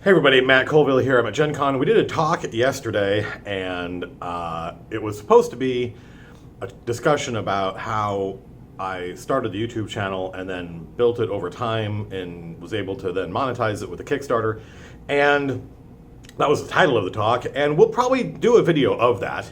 Hey everybody, Matt Colville here. I'm at Gen Con. We did a talk yesterday, and it was supposed to be a discussion about how I started the YouTube channel and then built it over time and was able to then monetize it with a Kickstarter. And that was the title of the talk, and we'll probably do a video of that,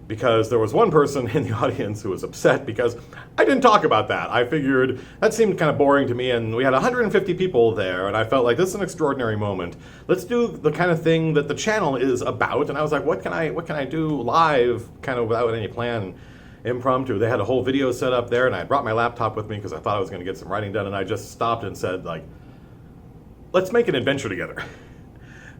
because there was one person in the audience who was upset because I didn't talk about that. I figured that seemed kind of boring to me, and we had 150 people there, and I felt like this is an extraordinary moment. Let's do the kind of thing that the channel is about. And I was like, what can I do live, kind of without any plan, impromptu. They had a whole video set up there, and I brought my laptop with me because I thought I was going to get some writing done, and I just stopped and said, like, let's make an adventure together.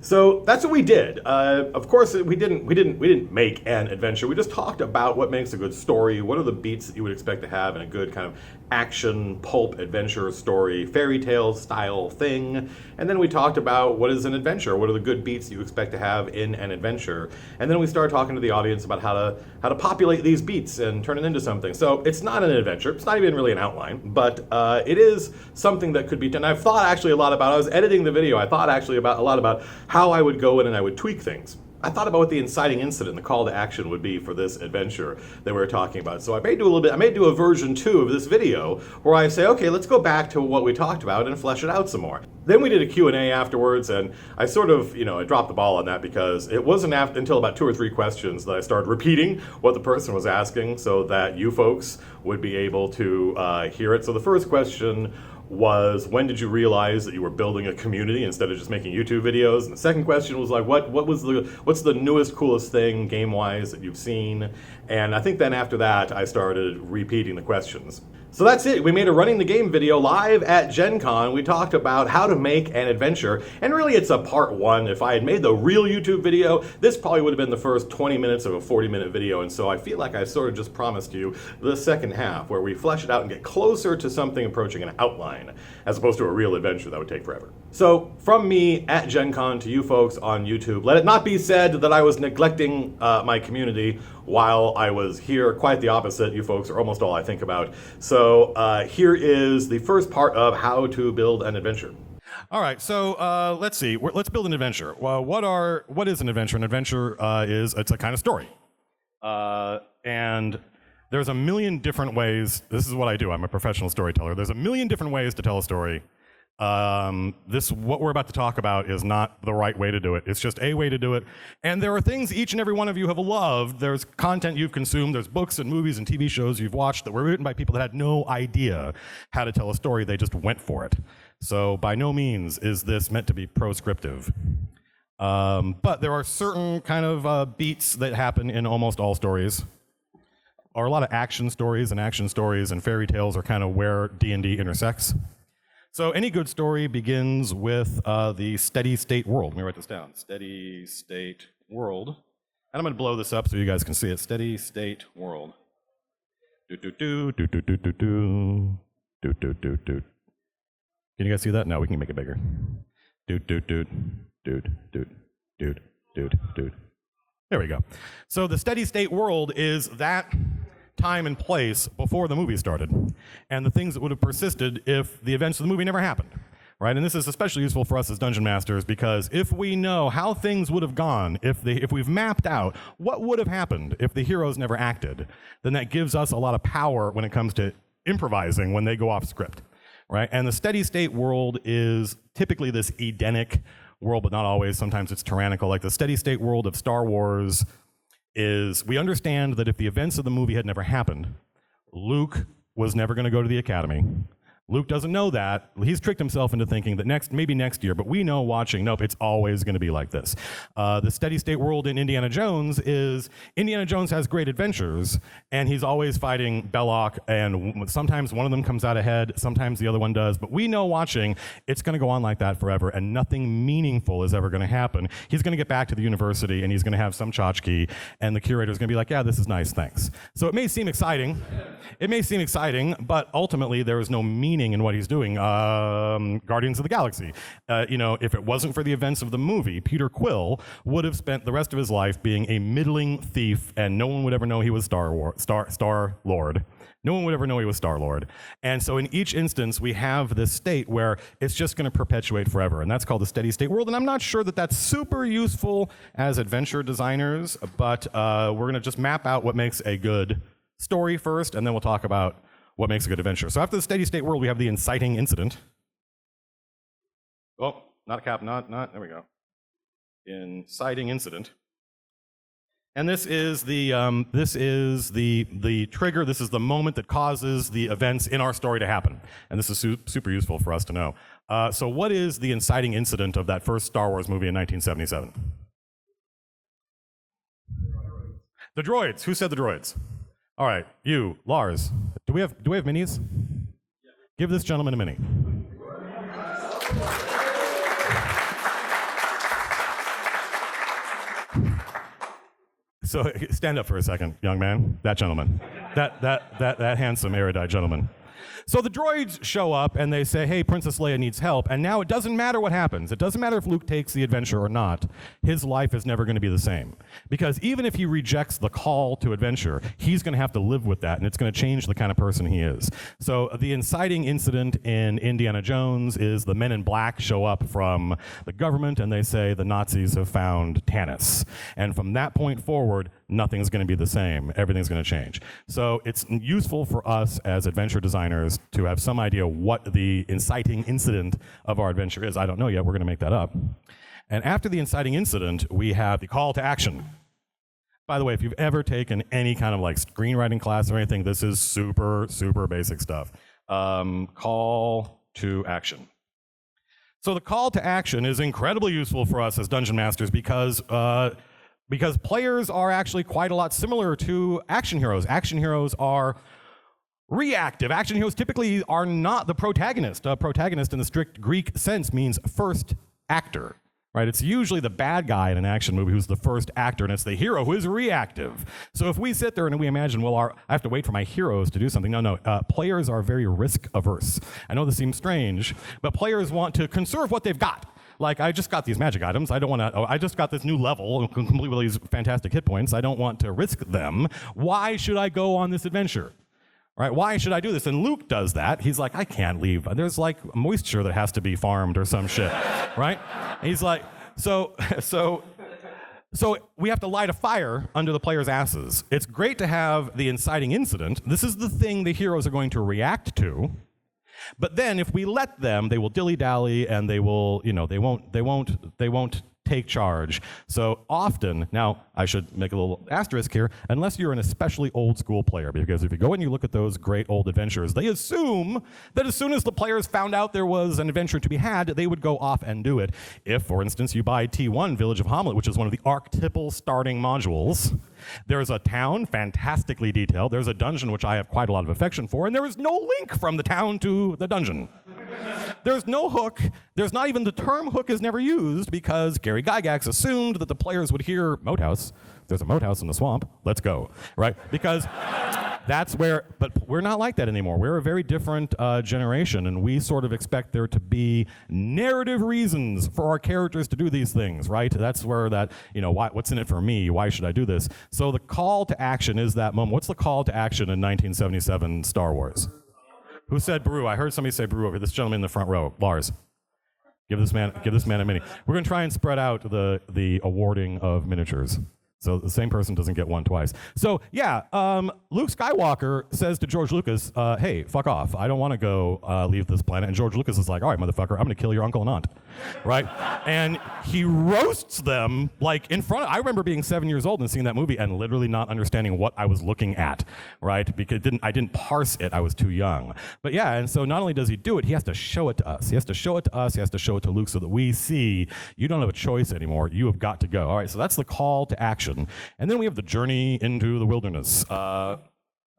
So that's what we did. Of course, we didn't make an adventure. We just talked about what makes a good story. What are the beats that you would expect to have in a good kind of action, pulp, adventure story, fairy tale style thing. And then we talked about what is an adventure. What are the good beats that you expect to have in an adventure? And then we started talking to the audience about how to populate these beats and turn it into something. So it's not an adventure. It's not even really an outline, but it is something that could be done. I've thought actually a lot about. I was editing the video. I thought actually a lot about how I would go in and I would tweak things. I thought about what the inciting incident, the call to action would be for this adventure that we were talking about. So I may do a version 2 of this video where I say, okay, let's go back to what we talked about and flesh it out some more. Then we did a Q&A afterwards, and I sort of, I dropped the ball on that because it wasn't until about 2 or 3 questions that I started repeating what the person was asking so that you folks would be able to hear it. So the first question was, when did you realize that you were building a community instead of just making YouTube videos? And the second question was like, what's the newest, coolest thing game-wise that you've seen? And I think then after that, I started repeating the questions. So that's it. We made a Running the Game video live at Gen Con. We talked about how to make an adventure, and really it's a part 1. If I had made the real YouTube video, this probably would have been the first 20 minutes of a 40-minute video, and so I feel like I sort of just promised you the second half, where we flesh it out and get closer to something approaching an outline, as opposed to a real adventure that would take forever. So, from me at Gen Con to you folks on YouTube, let it not be said that I was neglecting my community while I was here. Quite the opposite. You folks are almost all I think about. So here is the first part of how to build an adventure. All right, so let's see. Let's build an adventure. Well, what is an adventure? An adventure it's a kind of story. And there's a million different ways. This is what I do. I'm a professional storyteller. There's a million different ways to tell a story. What we're about to talk about is not the right way to do it. It's just a way to do it. And there are things each and every one of you have loved. There's content you've consumed. There's books and movies and TV shows you've watched that were written by people that had no idea how to tell a story. They just went for it. So by no means is this meant to be proscriptive. But there are certain kind of beats that happen in almost all stories. Or a lot of action stories and fairy tales are kind of where D&D intersects. So any good story begins with the steady state world. Let me write this down. Steady state world. And I'm going to blow this up so you guys can see it. Steady state world. Do-do-do, do-do-do-do-do. Do-do-do-do. Can you guys see that? No, we can make it bigger. Do-do-do, do-do-do-do-do-do. There we go. So the steady state world is that time and place before the movie started, and the things that would have persisted if the events of the movie never happened, right? And this is especially useful for us as dungeon masters, because if we know how things would have gone, if we've mapped out what would have happened if the heroes never acted, then that gives us a lot of power when it comes to improvising when they go off script, right? And the steady state world is typically this Edenic world, but not always. Sometimes it's tyrannical. Like the steady state world of Star Wars is, we understand that if the events of the movie had never happened, Luke was never going to go to the academy. Luke doesn't know that. He's tricked himself into thinking that maybe next year, but we know watching, nope, it's always going to be like this. The steady state world in Indiana Jones is, Indiana Jones has great adventures, and he's always fighting Belloc, and sometimes one of them comes out ahead, sometimes the other one does, but we know watching, it's going to go on like that forever, and nothing meaningful is ever going to happen. He's going to get back to the university, and he's going to have some tchotchke, and the curator's going to be like, yeah, this is nice, thanks. So it may seem exciting, but ultimately there is no meaning meaning in what he's doing. Guardians of the Galaxy. If it wasn't for the events of the movie, Peter Quill would have spent the rest of his life being a middling thief, and no one would ever know he was Star-Lord. No one would ever know he was Star-Lord. And so in each instance, we have this state where it's just going to perpetuate forever, and that's called the steady state world. And I'm not sure that that's super useful as adventure designers, but we're going to just map out what makes a good story first, and then we'll talk about what makes a good adventure. So after the steady state world, we have the inciting incident. Oh, not a cap, not, there we go. Inciting incident. And this is the trigger, this is the moment that causes the events in our story to happen. And this is super useful for us to know. So what is the inciting incident of that first Star Wars movie in 1977? The droids. Who said the droids? All right, you, Lars. Do we have minis? Yeah. Give this gentleman a mini. So stand up for a second, young man. That gentleman. That handsome, erudite gentleman. So the droids show up and they say, hey, Princess Leia needs help. And now it doesn't matter what happens. It doesn't matter if Luke takes the adventure or not. His life is never going to be the same. Because even if he rejects the call to adventure, he's going to have to live with that, and it's going to change the kind of person he is. So the inciting incident in Indiana Jones is the men in black show up from the government and they say the Nazis have found Tanis. And from that point forward, nothing's going to be the same. Everything's going to change. So it's useful for us as adventure designers to have some idea what the inciting incident of our adventure is. I don't know yet. We're going to make that up. And after the inciting incident, we have the call to action. By the way, if you've ever taken any kind of like screenwriting class or anything, this is super, super basic stuff. Call to action. So the call to action is incredibly useful for us as dungeon masters because players are actually quite a lot similar to action heroes. Action heroes are reactive. Action heroes typically are not the protagonist. A protagonist in the strict Greek sense means first actor, right? It's usually the bad guy in an action movie who's the first actor, and it's the hero who is reactive. So if we sit there and we imagine, well, I have to wait for my heroes to do something. No, players are very risk averse. I know this seems strange, but players want to conserve what they've got. Like, I just got these magic items. I just got this new level, complete with these fantastic hit points. I don't want to risk them. Why should I go on this adventure? Right? Why should I do this? And Luke does that. He's like, I can't leave. There's like moisture that has to be farmed or some shit, right? And he's like, so we have to light a fire under the players' asses. It's great to have the inciting incident. This is the thing the heroes are going to react to. But then if we let them, they will dilly-dally and they will, they won't take charge. So often, now I should make a little asterisk here, unless you're an especially old school player, because if you go and you look at those great old adventures, they assume that as soon as the players found out there was an adventure to be had, they would go off and do it. If, for instance, you buy T1, Village of Hamlet, which is one of the archetypal starting modules, there's a town, fantastically detailed, there's a dungeon which I have quite a lot of affection for, and there is no link from the town to the dungeon. There's no hook. There's not even the term hook is never used because Gary Gygax assumed that the players would hear moat house. There's a moat house in the swamp. Let's go, right? Because that's where, but we're not like that anymore. We're a very different generation, and we sort of expect there to be narrative reasons for our characters to do these things, right? That's where that, what's in it for me? Why should I do this? So the call to action is that moment. What's the call to action in 1977 Star Wars? Who said brew? I heard somebody say brew over. This gentleman in the front row, Lars. Give this man a mini. We're going to try and spread out the awarding of miniatures. So the same person doesn't get one twice. So yeah, Luke Skywalker says to George Lucas, hey, fuck off. I don't want to go leave this planet. And George Lucas is like, all right, motherfucker, I'm going to kill your uncle and aunt. Right? And he roasts them like in front of, I remember being 7 years old and seeing that movie and literally not understanding what I was looking at, right? Because I didn't parse it. I was too young. But yeah, and so not only does he do it, he has to show it to us. He has to show it to us. He has to show it to Luke so that we see you don't have a choice anymore. You have got to go. All right, so that's the call to action. And then we have the journey into the wilderness. Now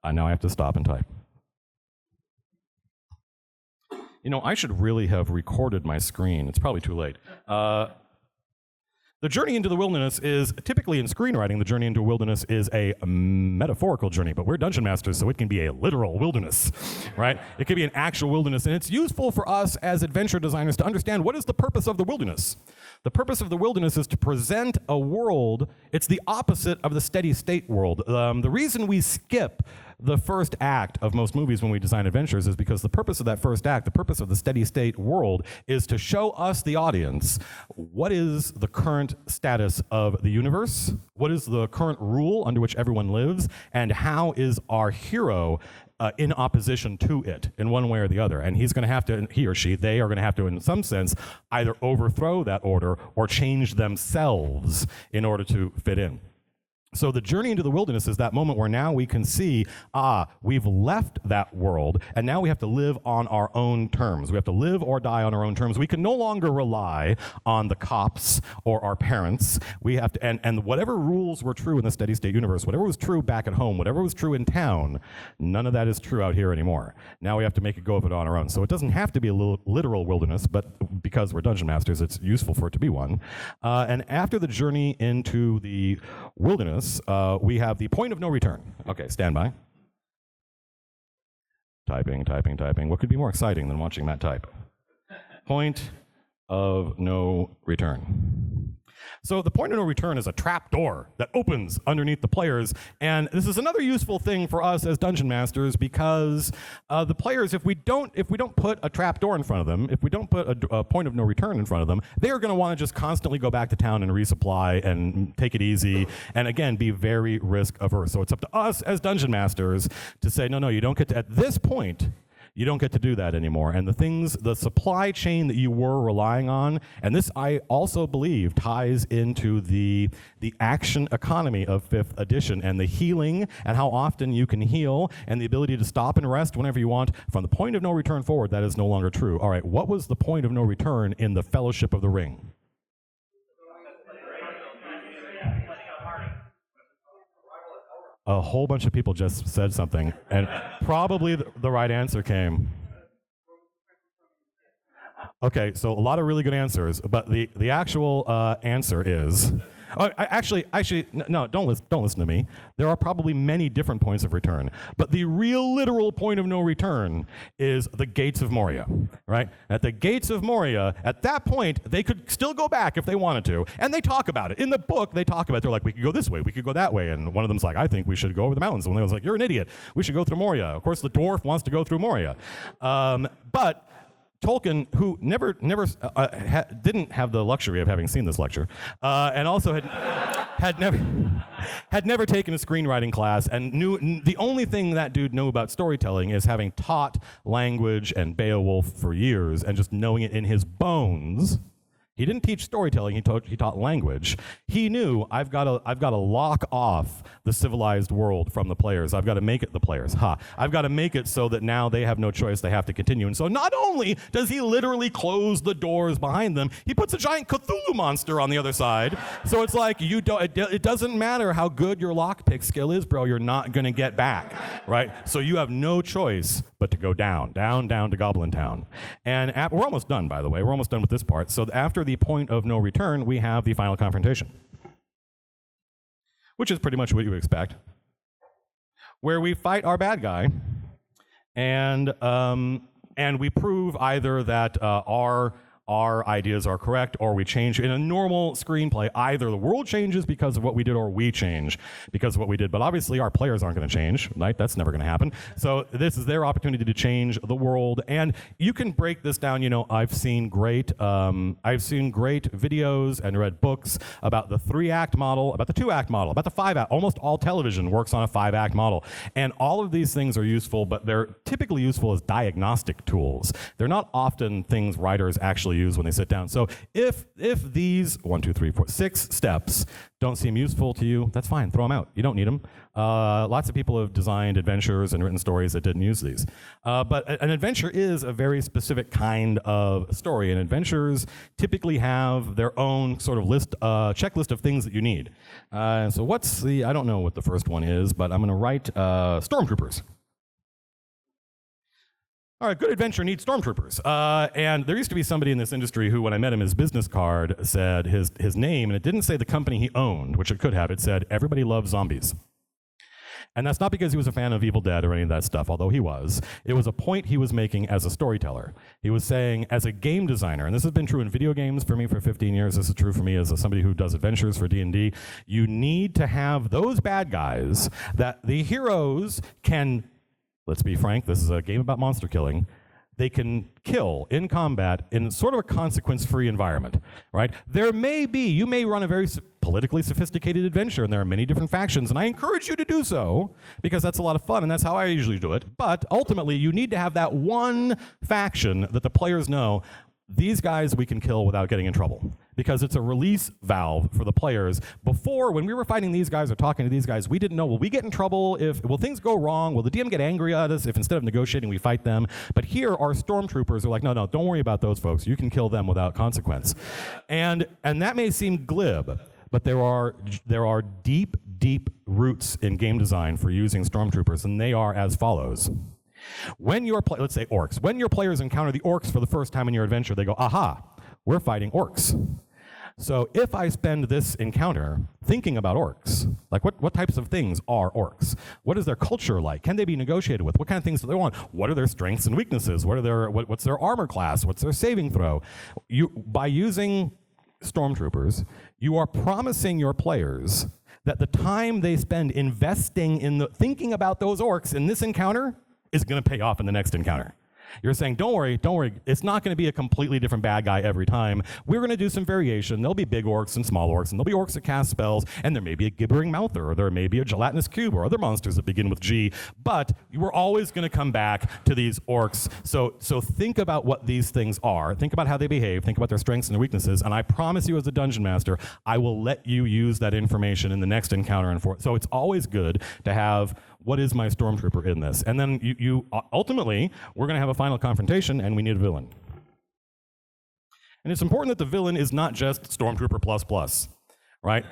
I have to stop and type. I should really have recorded my screen. It's probably too late. The journey into the wilderness is, typically in screenwriting, the journey into a wilderness is a metaphorical journey, but we're dungeon masters, so it can be a literal wilderness, right? It can be an actual wilderness, and it's useful for us as adventure designers to understand what is the purpose of the wilderness. The purpose of the wilderness is to present a world, it's the opposite of the steady state world. The reason we skip the first act of most movies when we design adventures is because the purpose of that first act, the purpose of the steady state world, is to show us, the audience, what is the current status of the universe, what is the current rule under which everyone lives, and how is our hero in opposition to it in one way or the other. And he's going to have to, he or she, they are going to have to, in some sense, either overthrow that order or change themselves in order to fit in. So the journey into the wilderness is that moment where now we can see, we've left that world, and now we have to live on our own terms. We have to live or die on our own terms. We can no longer rely on the cops or our parents. We have to, and whatever rules were true in the steady state universe, whatever was true back at home, whatever was true in town, none of that is true out here anymore. Now we have to make a go of it on our own. So it doesn't have to be a literal wilderness, but because we're dungeon masters, it's useful for it to be one. And after the journey into the wilderness, we have the point of no return. Okay, stand by. Typing. What could be more exciting than watching Matt type? Point of no return. So the point of no return is a trap door that opens underneath the players, and this is another useful thing for us as dungeon masters because the players, if we don't put a trap door in front of them, if we don't put a point of no return in front of them, they are going to want to just constantly go back to town and resupply and take it easy, and again be very risk averse. So it's up to us as dungeon masters to say, no, you don't get to, at this point, you don't get to do that anymore. And the supply chain that you were relying on, and this I also believe ties into the action economy of 5th edition and the healing and how often you can heal and the ability to stop and rest whenever you want. From the point of no return forward, that is no longer true. All right, what was the point of no return in the Fellowship of the Ring? A whole bunch of people just said something, and probably the right answer came. Okay, so a lot of really good answers, but the actual answer is... Actually, no, don't listen to me. There are probably many different points of return, but the real literal point of no return is the Gates of Moria, right? At the Gates of Moria, at that point, they could still go back if they wanted to, and they talk about it. In the book, they talk about it. They're like, we could go this way, we could go that way, and one of them's like, I think we should go over the mountains, and one of them's like, you're an idiot, we should go through Moria. Of course, the dwarf wants to go through Moria. But Tolkien, who never didn't have the luxury of having seen this lecture, and also had never taken a screenwriting class, and knew the only thing that dude knew about storytelling is having taught language and Beowulf for years and just knowing it in his bones. He didn't teach storytelling, he taught language. He knew, I've got to lock off the civilized world from the players. I've got to make it the players. I've got to make it so that now they have no choice, they have to continue. And so not only does he literally close the doors behind them, he puts a giant Cthulhu monster on the other side. So it's like, it doesn't matter how good your lockpick skill is, bro, you're not going to get back, right? So you have no choice but to go down to Goblin Town. And we're almost done, by the way. We're almost done with this part. So after the point of no return, we have the Final Confrontation, which is pretty much what you would expect, where we fight our bad guy, and we prove either that our ideas are correct, or we change. In a normal screenplay, either the world changes because of what we did, or we change because of what we did. But obviously, our players aren't going to change, right? That's never going to happen. So this is their opportunity to change the world. And you can break this down. You know, I've seen great videos and read books about the 3-act model, about the 2-act model, about the 5-act. Almost all television works on a 5-act model. And all of these things are useful, but they're typically useful as diagnostic tools. They're not often things writers actually use when they sit down. So if these 6 steps don't seem useful to you, that's fine. Throw them out. You don't need them. Lots of people have designed adventures and written stories that didn't use these. But an adventure is a very specific kind of story, and adventures typically have their own sort of checklist of things that you need. So I don't know what the first one is, but I'm going to write stormtroopers. All right, good adventure needs stormtroopers. And there used to be somebody in this industry who, when I met him, his business card said his name, and it didn't say the company he owned, which it could have. It said, "Everybody loves zombies." And that's not because he was a fan of Evil Dead or any of that stuff, although he was. It was a point he was making as a storyteller. He was saying, as a game designer, and this has been true in video games for me for 15 years, this is true for me as somebody who does adventures for D&D, you need to have those bad guys that the heroes can, let's be frank, this is a game about monster killing, they can kill in combat in sort of a consequence-free environment, right? You may run a very politically sophisticated adventure, and there are many different factions, and I encourage you to do so, because that's a lot of fun, and that's how I usually do it. But ultimately, you need to have that one faction that the players know, these guys we can kill without getting in trouble, because it's a release valve for the players. Before, when we were fighting these guys or talking to these guys, we didn't know, will we get in trouble? Will things go wrong? Will the DM get angry at us if instead of negotiating we fight them? But here, our stormtroopers are like, no, don't worry about those folks. You can kill them without consequence. And that may seem glib, but there are deep, deep roots in game design for using stormtroopers, and they are as follows. When let's say orcs. When your players encounter the orcs for the first time in your adventure, they go, aha, we're fighting orcs. So if I spend this encounter thinking about orcs, like what types of things are orcs? What is their culture like? Can they be negotiated with? What kind of things do they want? What are their strengths and weaknesses? What's their armor class? What's their saving throw? By using stormtroopers, you are promising your players that the time they spend investing in thinking about those orcs in this encounter is going to pay off in the next encounter. You're saying, don't worry, it's not going to be a completely different bad guy every time. We're going to do some variation. There'll be big orcs and small orcs, and there'll be orcs that cast spells, and there may be a gibbering mouther, or there may be a gelatinous cube, or other monsters that begin with G, but we're always going to come back to these orcs. So think about what these things are. Think about how they behave. Think about their strengths and their weaknesses, and I promise you as a dungeon master, I will let you use that information in the next encounter. So it's always good to have, what is my stormtrooper in this? And then you ultimately, we're going to have a final confrontation, and we need a villain. And it's important that the villain is not just Stormtrooper ++, right?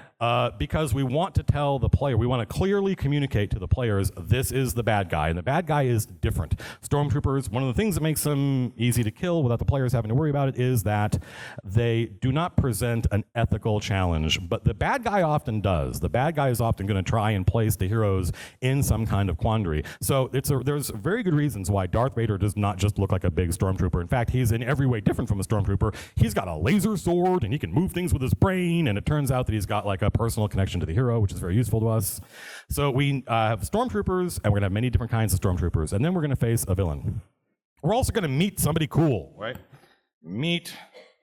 Because we want to tell the player, we want to clearly communicate to the players, this is the bad guy, and the bad guy is different. Stormtroopers, one of the things that makes them easy to kill without the players having to worry about it is that they do not present an ethical challenge, but the bad guy often does. The bad guy is often going to try and place the heroes in some kind of quandary. So there's very good reasons why Darth Vader does not just look like a big Stormtrooper. In fact, he's in every way different from a Stormtrooper. He's got a laser sword, and he can move things with his brain, and it turns out that he's got like a personal connection to the hero, which is very useful to us. So we have stormtroopers, and we're going to have many different kinds of stormtroopers, and then we're going to face a villain. We're also going to meet somebody cool, right? Meet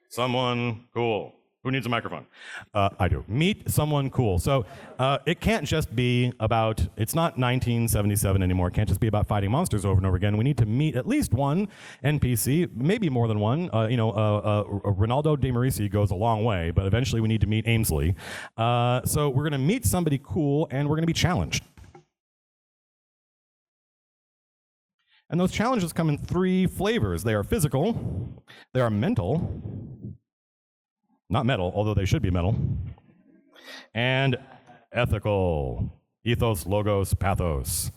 someone cool. Who needs a microphone? I do. Meet someone cool. So it can't just be about, it's not 1977 anymore. It can't just be about fighting monsters over and over again. We need to meet at least one NPC, maybe more than one. Ronaldo de Marisi goes a long way, but eventually we need to meet Amesley. So we're going to meet somebody cool, and we're going to be challenged. And those challenges come in 3 flavors. They are physical, they are mental, not metal, although they should be metal, and ethical. Ethos, logos, pathos.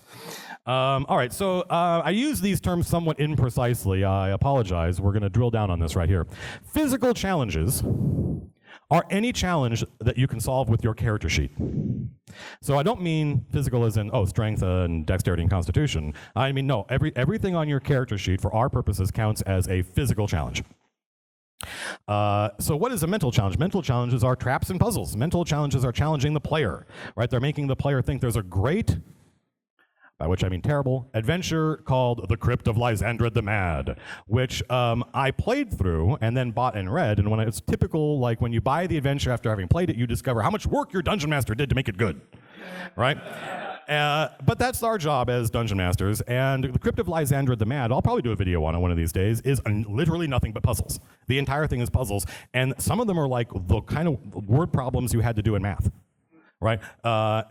All right, so I use these terms somewhat imprecisely. I apologize. We're going to drill down on this right here. Physical challenges are any challenge that you can solve with your character sheet. So I don't mean physical as in, strength and dexterity and constitution. I mean, no, everything on your character sheet for our purposes counts as a physical challenge. So what is a mental challenge? Mental challenges are traps and puzzles. Mental challenges are challenging the player, right? They're making the player think there's a great, by which I mean terrible, adventure called The Crypt of Lysandra the Mad, which I played through and then bought and read, and when it's typical, like when you buy the adventure after having played it, you discover how much work your dungeon master did to make it good, right? But that's our job as dungeon masters, and The Crypt of Lysandra the Mad, I'll probably do a video on it one of these days, is literally nothing but puzzles. The entire thing is puzzles, and some of them are like the kind of word problems you had to do in math, right?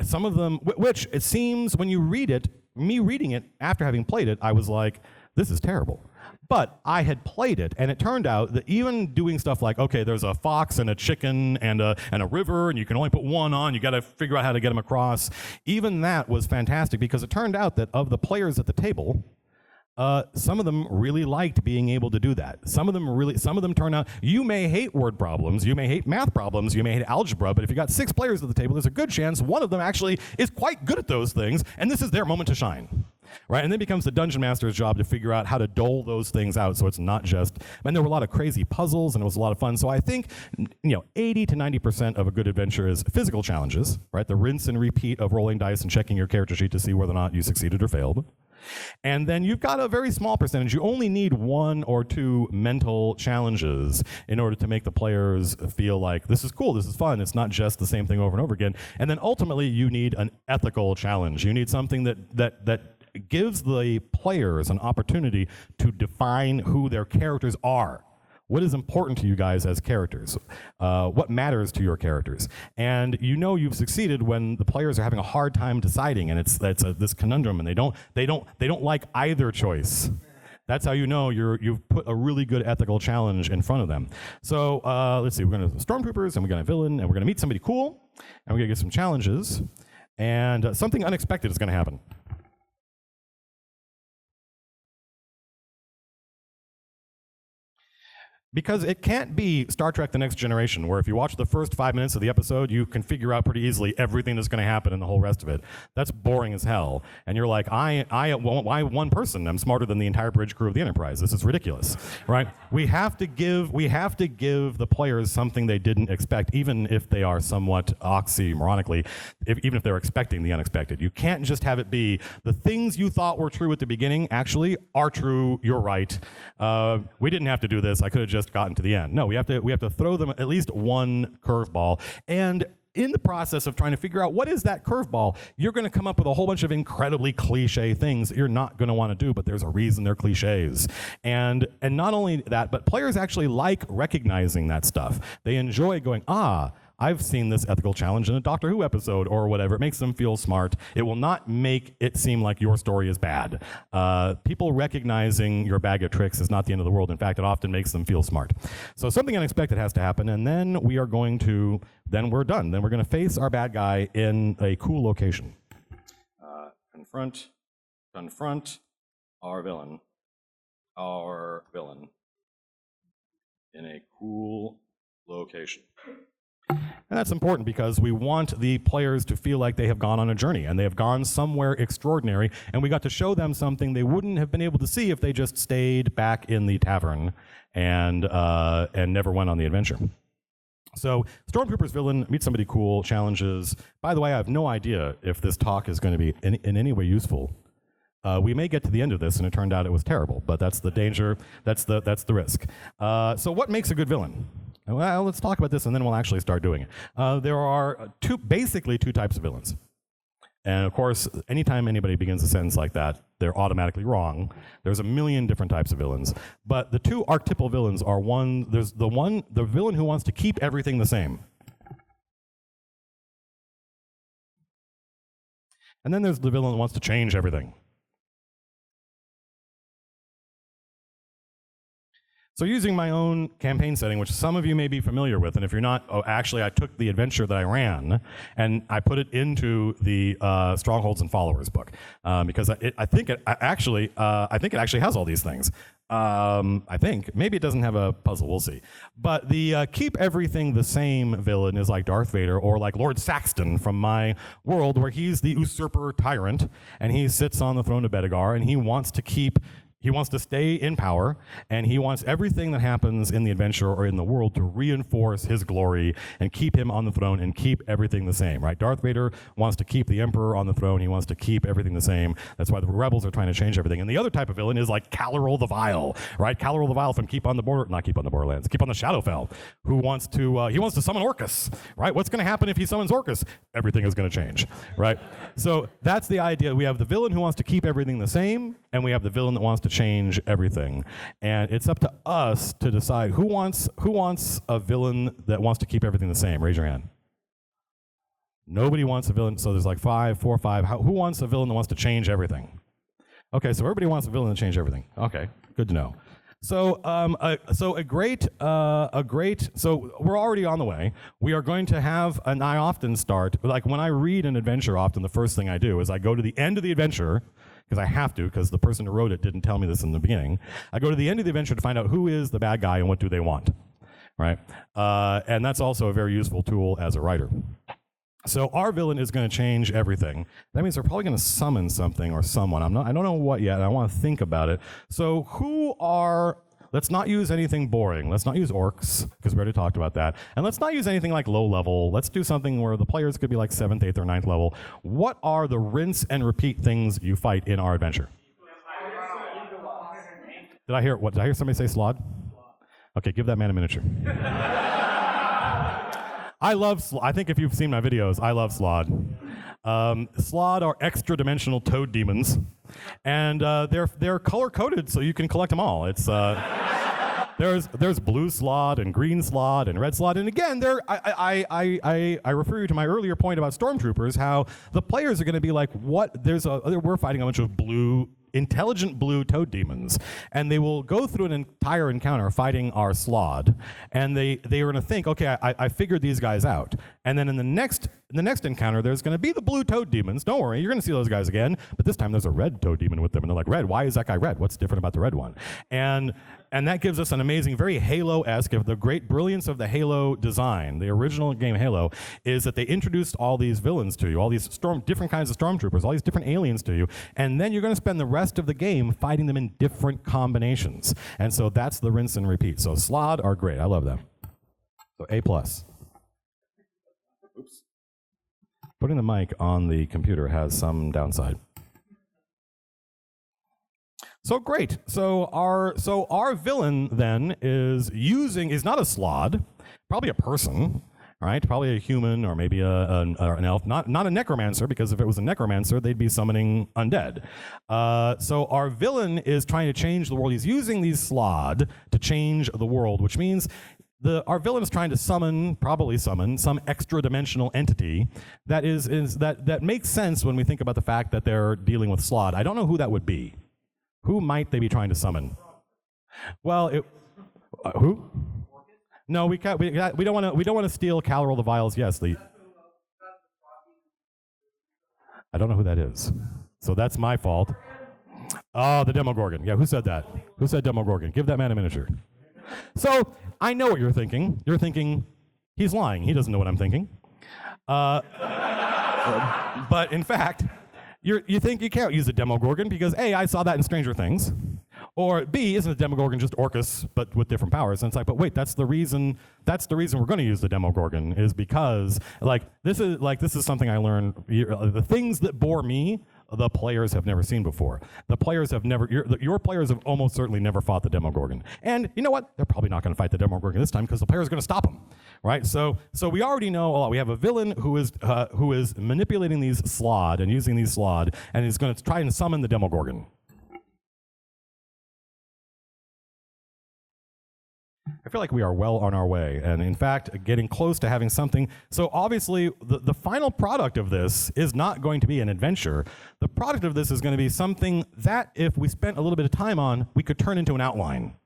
Some of them, which it seems when you read it, me reading it after having played it, I was like, this is terrible. But I had played it, and it turned out that even doing stuff like, okay, there's a fox and a chicken and a river, and you can only put one on, you got to figure out how to get them across, even that was fantastic, because it turned out that of the players at the table, some of them really liked being able to do that. Some of them turn out, you may hate word problems, you may hate math problems, you may hate algebra, but if you got 6 players at the table, there's a good chance one of them actually is quite good at those things, and this is their moment to shine. Right, and then it becomes the dungeon master's job to figure out how to dole those things out so it's not just, and there were a lot of crazy puzzles and it was a lot of fun. So I think 80 to 90% of a good adventure is physical challenges, right? The rinse and repeat of rolling dice and checking your character sheet to see whether or not you succeeded or failed. And then you've got a very small percentage. You only need 1 or 2 mental challenges in order to make the players feel like this is cool, this is fun, it's not just the same thing over and over again. And then ultimately you need an ethical challenge. You need something that gives the players an opportunity to define who their characters are. What is important to you guys as characters? What matters to your characters? And you've succeeded when the players are having a hard time deciding, and it's this conundrum, and they don't like either choice. That's how you've put a really good ethical challenge in front of them. So let's see, we're going to stormtroopers, and we're going to villain, and we're going to meet somebody cool, and we're going to get some challenges, and something unexpected is going to happen. Because it can't be Star Trek: The Next Generation, where if you watch the first 5 minutes of the episode, you can figure out pretty easily everything that's going to happen and the whole rest of it. That's boring as hell. And you're like, why one person? I'm smarter than the entire bridge crew of the Enterprise. This is ridiculous, right? We have to give the players something they didn't expect, even if they are somewhat oxymoronically, even if they're expecting the unexpected. You can't just have it be the things you thought were true at the beginning actually are true. You're right. We didn't have to do this. I could have just gotten to the end. No, we have to throw them at least one curveball, and in the process of trying to figure out what is that curveball, you're going to come up with a whole bunch of incredibly cliche things that you're not going to want to do, but there's a reason they're cliches. And not only that, but players actually like recognizing that stuff. They enjoy going, I've seen this ethical challenge in a Doctor Who episode or whatever. It makes them feel smart. It will not make it seem like your story is bad. People recognizing your bag of tricks is not the end of the world. In fact, it often makes them feel smart. So something unexpected has to happen, and then we're done. Then we're going to face our bad guy in a cool location. Confront our villain in a cool location. And that's important because we want the players to feel like they have gone on a journey and they have gone somewhere extraordinary, and we got to show them something they wouldn't have been able to see if they just stayed back in the tavern and never went on the adventure. So Stormtrooper's villain, meet somebody cool, challenges. By the way, I have no idea if this talk is going to be in any way useful. We may get to the end of this and it turned out it was terrible, but that's the danger, that's the risk. So what makes a good villain? Well, let's talk about this and then we'll actually start doing it. There are basically two types of villains. And of course, anytime anybody begins a sentence like that, they're automatically wrong. There's a million different types of villains. But the two archetypal villains are the villain who wants to keep everything the same. And then there's the villain that wants to change everything. So using my own campaign setting, which some of you may be familiar with, and if you're not, actually I took the adventure that I ran and I put it into the Strongholds and Followers book because I think it actually has all these things. I think maybe it doesn't have a puzzle. We'll see. But the keep everything the same villain is like Darth Vader or like Lord Saxton from my world, where he's the usurper tyrant and he sits on the throne of Bedegar and he wants to stay in power, and he wants everything that happens in the adventure or in the world to reinforce his glory and keep him on the throne and keep everything the same, right? Darth Vader wants to keep the Emperor on the throne. He wants to keep everything the same. That's why the rebels are trying to change everything. And the other type of villain is like Calorel the Vile, right? Calorel the Vile from Keep on the Borderlands, Keep on the Shadowfell, who wants to summon Orcus, right? What's going to happen if he summons Orcus? Everything is going to change, right? So that's the idea. We have the villain who wants to keep everything the same, and we have the villain that wants to change everything. And it's up to us to decide who wants a villain that wants to keep everything the same. Raise your hand. Nobody wants a villain, so there's like 5, 4, 5. Who wants a villain that wants to change everything? Okay, so everybody wants a villain to change everything. Okay, good to know. So so we're already on the way. We are going to have, and I often start, like when I read an adventure, often the first thing I do is I go to the end of the adventure, because I have to, because the person who wrote it didn't tell me this in the beginning. I go to the end of the adventure to find out who is the bad guy and what do they want, right? And that's also a very useful tool as a writer. So our villain is going to change everything. That means they're probably going to summon something or someone. I don't know what yet. I want to think about it. So let's not use anything boring. Let's not use orcs, because we already talked about that. And let's not use anything like low level. Let's do something where the players could be like 7th, 8th, or 9th level. What are the rinse and repeat things you fight in our adventure? Did I hear somebody say Slod? Okay, give that man a miniature. I think if you've seen my videos, I love Slod. Slod are extra-dimensional toad demons, and they're color-coded so you can collect them all. It's there's blue Slod and green Slod and red Slod, and again, I refer you to my earlier point about stormtroopers, how the players are going to be like, what? We're fighting a bunch of intelligent blue toad demons, and they will go through an entire encounter fighting our Slod, and they are going to think, okay, I figured these guys out, and then in the next encounter there's going to be the blue toad demons. Don't worry, you're going to see those guys again, but this time there's a red toad demon with them, and they're like, red, why is that guy red? What's different about the red one? And that gives us an amazing, very Halo-esque, the great brilliance of the Halo design, the original game Halo, is that they introduced all these villains to you, all these different kinds of stormtroopers, all these different aliens to you, and then you're going to spend the rest of the game fighting them in different combinations. And so that's the rinse and repeat. So Slod are great. I love them. So A+. Oops. Putting the mic on the computer has some downside. So great. So our villain then is not a Slod, probably a person, right? Probably a human or maybe an elf, not a necromancer, because if it was a necromancer, they'd be summoning undead. So our villain is trying to change the world. He's using these Slod to change the world, which means our villain is trying to probably summon some extra-dimensional entity that makes sense when we think about the fact that they're dealing with Slod. I don't know who that would be. Who might they be trying to summon? Well, who? No, we don't want to steal Caloril the Vile's. Yes, I don't know who that is. So that's my fault. Oh, the Demogorgon. Yeah, who said that? Who said Demogorgon? Give that man a miniature. So I know what you're thinking. You're thinking, he's lying. He doesn't know what I'm thinking. But in fact, you think you can't use a Demogorgon because A, I saw that in Stranger Things, or B, isn't a Demogorgon just Orcus but with different powers? And it's like, but wait, that's the reason we're going to use the Demogorgon, is because this is something I learned. The things that bore me, the players have never seen before. Your players have almost certainly never fought the Demogorgon. And you know what? They're probably not going to fight the Demogorgon this time because the player is going to stop them, right? So we already know we have a villain who is manipulating these Slod and using these Slod, and is going to try and summon the Demogorgon. I feel like we are well on our way, and in fact, getting close to having something. So obviously, the final product of this is not going to be an adventure. The product of this is going to be something that, if we spent a little bit of time on, we could turn into an outline.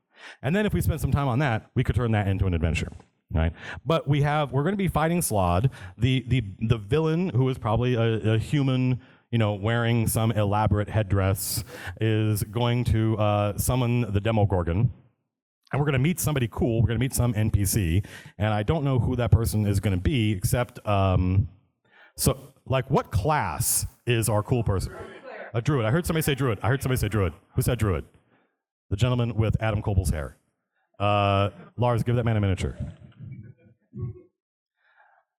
And then if we spent some time on that, we could turn that into an adventure, right? But we're going to be fighting Slod. The villain, who is probably a human, wearing some elaborate headdress, is going to summon the Demogorgon. And we're going to meet somebody cool. We're going to meet some NPC. And I don't know who that person is going to be, except, what class is our cool person? A druid. I heard somebody say druid. Who said druid? The gentleman with Adam Colville's hair. Lars, give that man a miniature.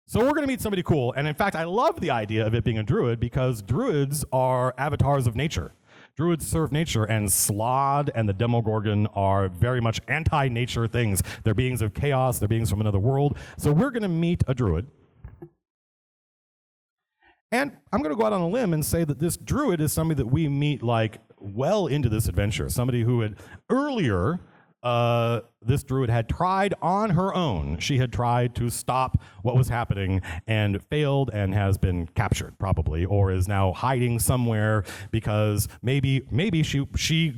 So we're going to meet somebody cool. And in fact, I love the idea of it being a druid because druids are avatars of nature. Druids serve nature, and Slod and the Demogorgon are very much anti-nature things. They're beings of chaos. They're beings from another world. So we're going to meet a druid. And I'm going to go out on a limb and say that this druid is somebody that we meet well into this adventure. Somebody who had earlier, this druid had tried on her own. She had tried to stop what was happening and failed and has been captured probably, or is now hiding somewhere because maybe she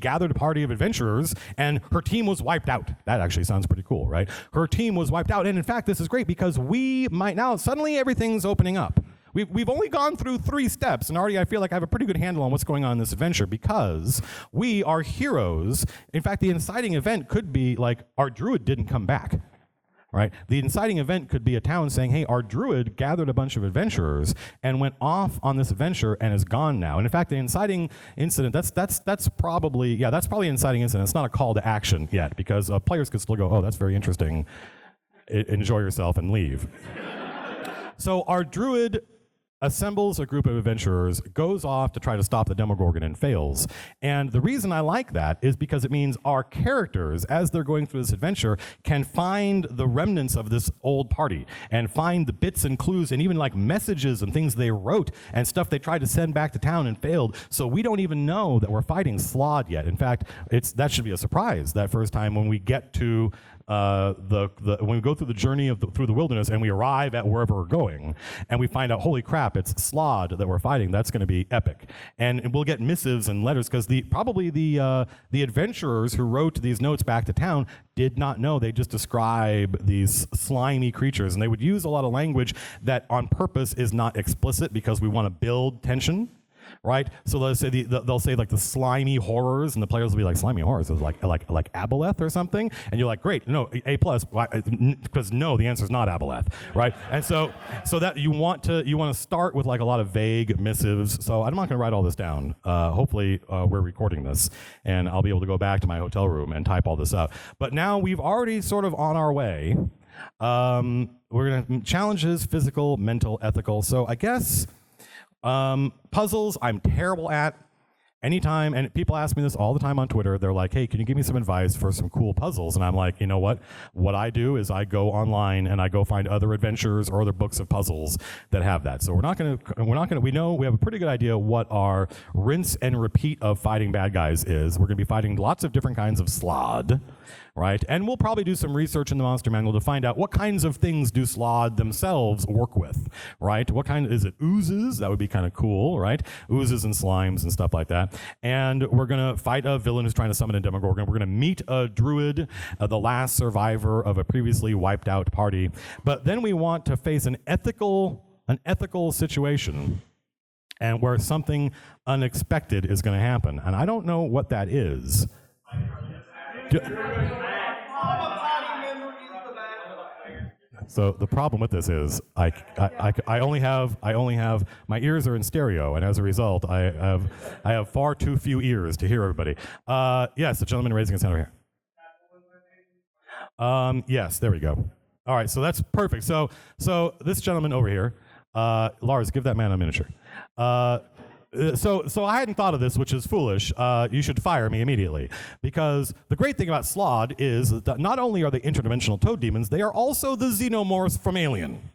gathered a party of adventurers and her team was wiped out. That actually sounds pretty cool, right? Her team was wiped out, and in fact, this is great because we might now, suddenly everything's opening up. We've only gone through 3 steps, and already I feel like I have a pretty good handle on what's going on in this adventure because we are heroes. In fact, the inciting event could be like our druid didn't come back. Right? The inciting event could be a town saying, hey, our druid gathered a bunch of adventurers and went off on this adventure and is gone now. And in fact, the inciting incident, that's probably inciting incident. It's not a call to action yet because players could still go, oh, that's very interesting. Enjoy yourself and leave. So our druid assembles a group of adventurers, goes off to try to stop the Demogorgon and fails. And the reason I like that is because it means our characters, as they're going through this adventure, can find the remnants of this old party and find the bits and clues and even like messages and things they wrote and stuff they tried to send back to town and failed. So we don't even know that we're fighting Slod yet. In fact, that should be a surprise that first time when we get to when we go through the journey through the wilderness and we arrive at wherever we're going and we find out, holy crap, it's Slod that we're fighting. That's going to be epic. And we'll get missives and letters because probably the adventurers who wrote these notes back to town did not know. They just describe these slimy creatures, and they would use a lot of language that on purpose is not explicit because we want to build tension. Right, so they'll say like the slimy horrors, and the players will be like, slimy horrors is like Aboleth or something, and you're like, great, no, A+, because no, the answer is not Aboleth, right? And so that you want to start with like a lot of vague missives. So I'm not going to write all this down. Hopefully, we're recording this, and I'll be able to go back to my hotel room and type all this up. But now we've already sort of on our way. We're going to challenges, physical, mental, ethical. So I guess. Puzzles, I'm terrible at. Anytime, and people ask me this all the time on Twitter, they're like, hey, can you give me some advice for some cool puzzles? And I'm like, you know what? What I do is I go online and I go find other adventures or other books of puzzles that have that. So we know we have a pretty good idea what our rinse and repeat of fighting bad guys is. We're going to be fighting lots of different kinds of Slod, right? And we'll probably do some research in the Monster Manual to find out what kinds of things do Slod themselves work with, right? What kind is it? Oozes? That would be kind of cool, right? Oozes and slimes and stuff like that. And we're going to fight a villain who's trying to summon a Demogorgon. We're going to meet a druid, the last survivor of a previously wiped out party. But then we want to face an ethical situation and where something unexpected is going to happen. And I don't know what that is. So the problem with this is I only have my ears are in stereo, and as a result, I have far too few ears to hear everybody. Yes, the gentleman raising his hand over here. Yes, there we go. All right, so that's perfect. So this gentleman over here, Lars, give that man a miniature. So I hadn't thought of this, which is foolish. You should fire me immediately. Because the great thing about Slod is that not only are they interdimensional toad demons, they are also the xenomorphs from Alien.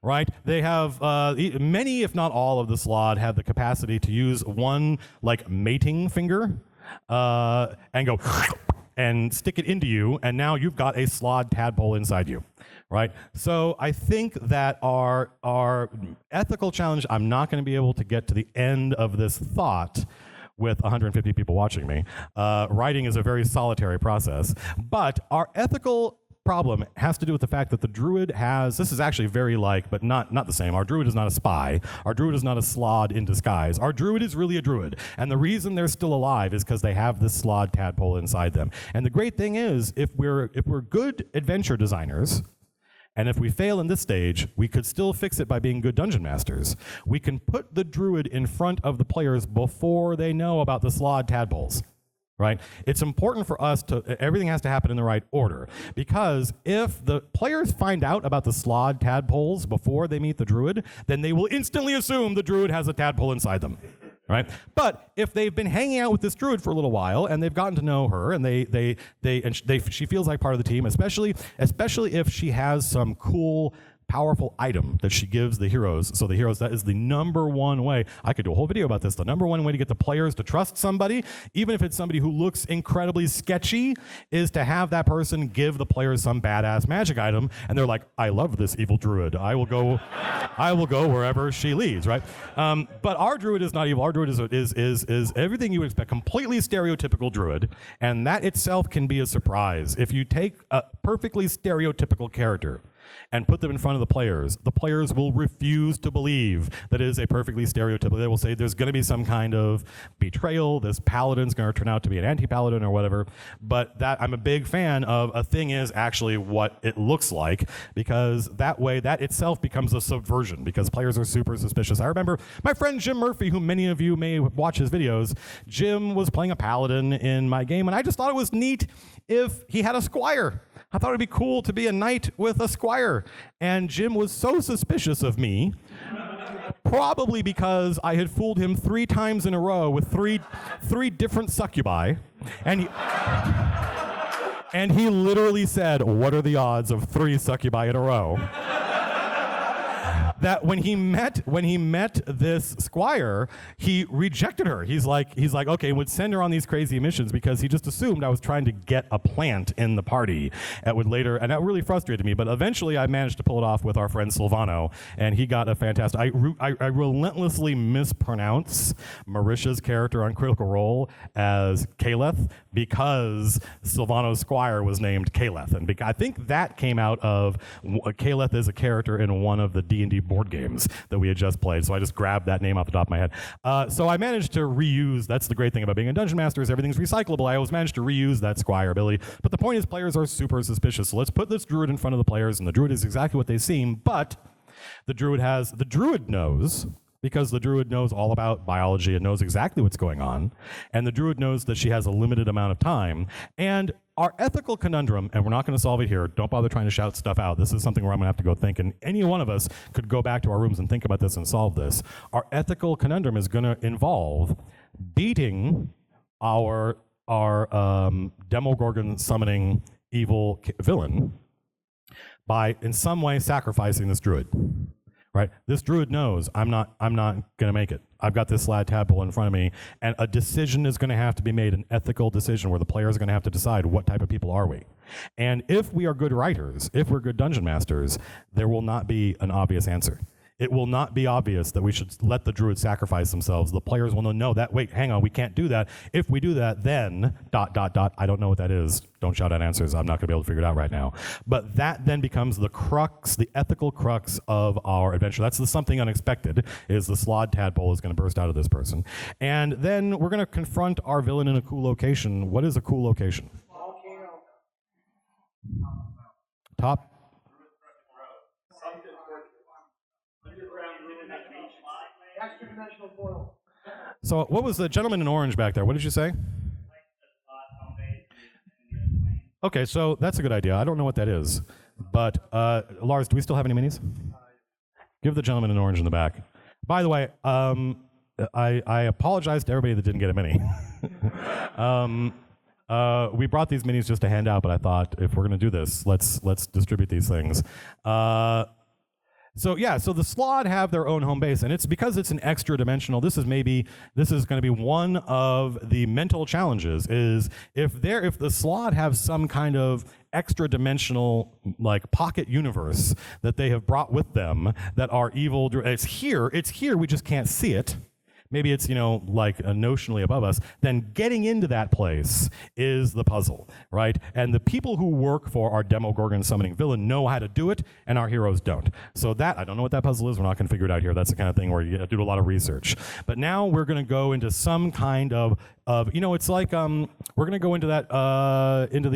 Right? They have, many, if not all of the Slod have the capacity to use one, like, mating finger and go and stick it into you, and now you've got a Slod tadpole inside you. Right? So I think that our ethical challenge, I'm not going to be able to get to the end of this thought with 150 people watching me. Writing is a very solitary process. But our ethical problem has to do with the fact that the druid has, this is actually very like, but not the same. Our druid is not a spy. Our druid is not a Slod in disguise. Our druid is really a druid. And the reason they're still alive is because they have this Slod tadpole inside them. And the great thing is, if we're good adventure designers, and if we fail in this stage, we could still fix it by being good dungeon masters. We can put the druid in front of the players before they know about the Slod tadpoles, right? It's important for us everything has to happen in the right order, because if the players find out about the Slod tadpoles before they meet the druid, then they will instantly assume the druid has a tadpole inside them. Right, but if they've been hanging out with this druid for a little while and they've gotten to know her and she feels like part of the team, especially if she has some cool, powerful item that she gives the heroes. So the heroes, that is the number one way. I could do a whole video about this. The number one way to get the players to trust somebody, even if it's somebody who looks incredibly sketchy, is to have that person give the players some badass magic item, and they're like, I love this evil druid. I will go wherever she leads, right? But our druid is not evil. Our druid is everything you would expect, completely stereotypical druid, and that itself can be a surprise. If you take a perfectly stereotypical character and put them in front of the players will refuse to believe that it is a perfectly stereotypical. They will say there's going to be some kind of betrayal. This paladin's going to turn out to be an anti-paladin or whatever. But that I'm a big fan of a thing is actually what it looks like, because that way that itself becomes a subversion because players are super suspicious. I remember my friend Jim Murphy, who many of you may watch his videos. Jim was playing a paladin in my game, and I just thought it was neat if he had a squire. I thought it'd be cool to be a knight with a squire. And Jim was so suspicious of me, probably because I had fooled him 3 times in a row with three different succubi. And he literally said, "What are the odds of 3 succubi in a row?" That when he met this squire, he rejected her. He's like, okay, would send her on these crazy missions because he just assumed I was trying to get a plant in the party. And that really frustrated me. But eventually, I managed to pull it off with our friend Silvano, and he got a fantastic. I relentlessly mispronounce Marisha's character on Critical Role as Caleth because Silvano's squire was named Caleth, and I think that came out of Caleth as a character in one of the D&D board games that we had just played, so I just grabbed that name off the top of my head. So I managed to reuse, that's the great thing about being a Dungeon Master, is everything's recyclable. I always managed to reuse that squire ability, but the point is players are super suspicious, so let's put this druid in front of the players, and the druid is exactly what they seem, but the druid knows, because the druid knows all about biology and knows exactly what's going on, and the druid knows that she has a limited amount of time, and our ethical conundrum, and we're not going to solve it here, don't bother trying to shout stuff out, this is something where I'm going to have to go think, and any one of us could go back to our rooms and think about this and solve this. Our ethical conundrum is going to involve beating our Demogorgon summoning evil villain by in some way sacrificing this druid. Right? This druid knows I'm not going to make it. I've got this slad tadpole in front of me, and a decision is going to have to be made, an ethical decision where the players are going to have to decide what type of people are we. And if we are good writers, if we're good dungeon masters, there will not be an obvious answer. It will not be obvious that we should let the druid sacrifice themselves. The players will know that, wait, hang on, we can't do that. If we do that, then, ... I don't know what that is. Don't shout out answers. I'm not going to be able to figure it out right now. But that then becomes the crux, the ethical crux of our adventure. That's the something unexpected, is the slod tadpole is going to burst out of this person. And then we're going to confront our villain in a cool location. What is a cool location? Top. So what was the gentleman in orange back there? What did you say? Okay, so that's a good idea. I don't know what that is. But Lars, do we still have any minis? Give the gentleman in orange in the back. By the way, I apologize to everybody that didn't get a mini. We brought these minis just to hand out, but I thought if we're going to do this, let's distribute these things. So the Slod have their own home base, and it's because it's an extra dimensional. This is going to be one of the mental challenges. Is if the Slod have some kind of extra dimensional like pocket universe that they have brought with them that are evil. It's here. We just can't see it. Maybe it's, like notionally above us, then getting into that place is the puzzle, right? And the people who work for our Demogorgon summoning villain know how to do it, and our heroes don't. So I don't know what that puzzle is. We're not going to figure it out here. That's the kind of thing where you do a lot of research. But now we're going to go into some kind of it's like we're going to go into that into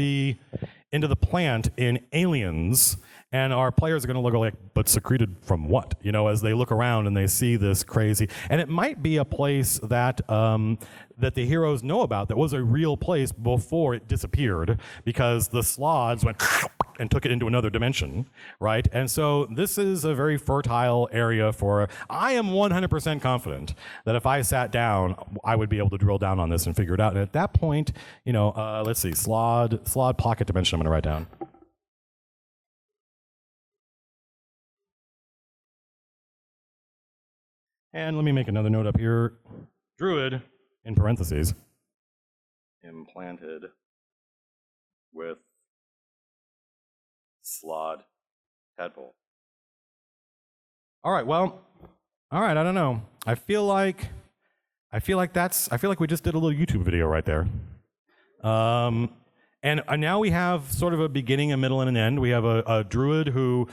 the plant in Aliens. And our players are going to look like, but secreted from what? As they look around and they see this crazy. And it might be a place that that the heroes know about that was a real place before it disappeared because the Slods went and took it into another dimension, right? And so this is a very fertile area I am 100% confident that if I sat down, I would be able to drill down on this and figure it out. And at that point, let's see, Slod pocket dimension I'm going to write down. And let me make another note up here. Druid, in parentheses, implanted with Slod tadpole. All right, I don't know. I feel like we just did a little YouTube video right there. And now we have sort of a beginning, a middle, and an end. We have a druid who,